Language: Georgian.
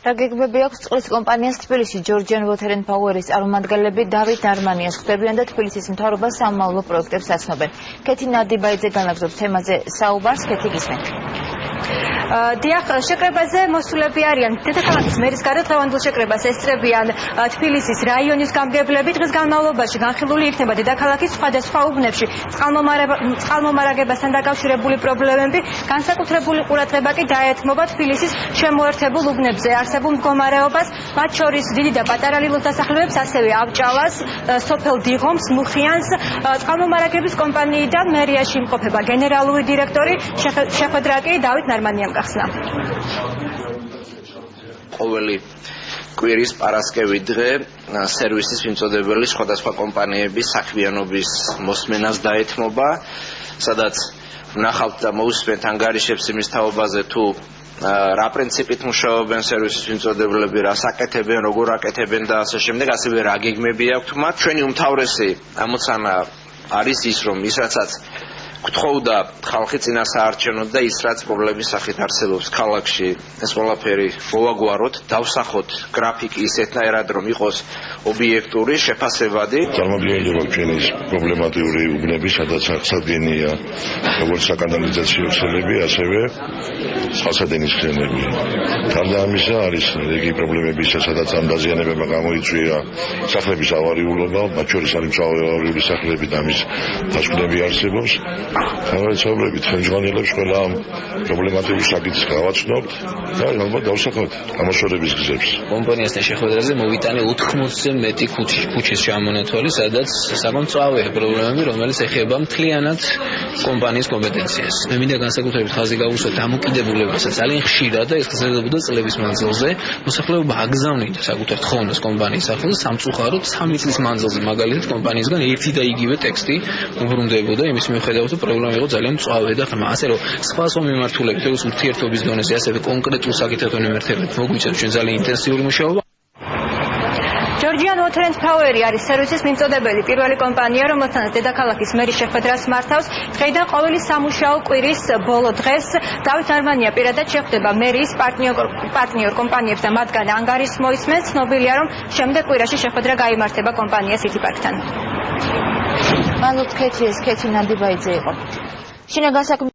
რა გეგმები აქვს წყლის კომპანიას თბილისში Georgian Water and Power-ის წარმომადგენლები დავით ნარმანიას ხვდებიან და თბილისის მთავრობას სამმავლო პროექტებს აცნობენ. ქეთი ნადიბაიძე განაგრძობს თემაზე საუბარს, ქეთი გისმენთ. დიახ, შეკრებაზე მოსულები არიან დედაქალაქის მერის გარეთ დღევანდელ შეკრებას ესწრებიან თბილისის რაიონის გამგებლები. დღის განმავლობაში განხილული იქნება დედაქალაქის სხვადასხვა უბნებში წყალმომარაგებასთან დაკავშირებული პრობლემები. განსაკუთრებული ყურადღება კი დაეთმობა თბილისის შემოერთებულ უბნებზე არსებულ მდგომარეობას, მათ შორის დიდი და პატარა ლილოს დასახლებებს, ასევე ავჭალას, სოფელ დიღომს, მუხიანს. წყალმომარაგების კომპანიიდან მერიაში იმყოფება გენერალური დირექტორი, შეხვედრა კი დავით ნარმანიამ გახსნა. ყოველი კვირის პარასკევი დღე სერვისის მიმწოდებელი სხვადასხვა კომპანიების საქმიანობის მოსმენას დაეთმობა, სადაც ვნახავთ და მოусვენთ ანგარიშებს იმის თაობაზე თუ რა პრინციპით მუშაობენ სერვისის მიმწოდებლები, რას აკეთებენ, როგორ აკეთებენ და ასე შემდეგ, ასევე რა გეგმები აქვთ მათ. ჩვენი უმთავრესი ამოცანა არის ის, რომ ის რაცაც გთხოვდა ხალხი წინა საარჩევნოდ და ის რაც პრობლემის სახით არსებობს ქალაქში, ეს ყველაფერი მოვაგვაროთ, დავსახოთ გრაფიკი ისეთნაირად, რომ იყოს ობიექტური, შეფასებადი. Წარმოგიდგენია ჩვენი პრობლემატიური უბნები, სადაც აღსადგენია როგორც საკანალიზაციო ქსელები, ასევე წყალსადენის ქსელები. გარდა ამისა არის რიგი პრობლემები, სადაც ამ დაზიანებებმა გამოიწვია სახლების ავარიულობა, მათ შორის არის მწვავეავარიული სახლები და მის დასკვნები არსებობს. Თავისუფლებით ხელმძღვანელებს ყველა ამ პრობლემატიურ საკითხს გავაცნობთ და ალბათ დავსახოთ გამოსვლების გზებს. კომპანიასთან შეხვედრაზე მოვიტანე 80-ზე მეტი ქუჩის ჩამონათვალი, სადაც საკონტროლო პრობლემები, რომელიც ეხება მთლიანად კომპანიის კომპეტენციას. მე მინდა განსაკუთრებით ხაზი გავუსვა დამოკიდებულებასაც ძალიან ხშირად და ეს ხდება წლების მანძილზე. მოსახლეობა აგზავნიდა საკუთარ თხოვნას კომპანიის ახლოს სამწუხაროდ 3 წლის მანძილზე, მაგალითად კომპანიისგან ერთი და იგივე ტექსტი უბრუნდებოდა იმის მიუხედავად პრობლემა იყო ძალიან მწვავე და ღრმა. ასე რომ სხვა მიმართულებით, როგორც ურთიერთობის დონეზე, ასევე კონკრეტულ საკითხებთან მიმართებით მოგვიწევს ჩვენ ძალიან ინტენსიური მუშაობა. Georgian Water and Power არის სერვისის მიმწოდებელი პირველი კომპანია, რომელთანაც დედაქალაქის მერი შეხვედრას მართავს. დღეიდან ყოველი სამუშაო კვირის ბოლო დღეს დავით ნარმანია პირადად შეხვდება მერის პარტნიორ კომპანიებს და მათგან ანგარიშს მოისმენს. ცნობილია, რომ შემდეგ კვირაში შეხვედრა გაიმართება კომპანია City Park-თან. მადლობთ ქეთი ნადიბაიძე იყო. შინაგან საქმეთა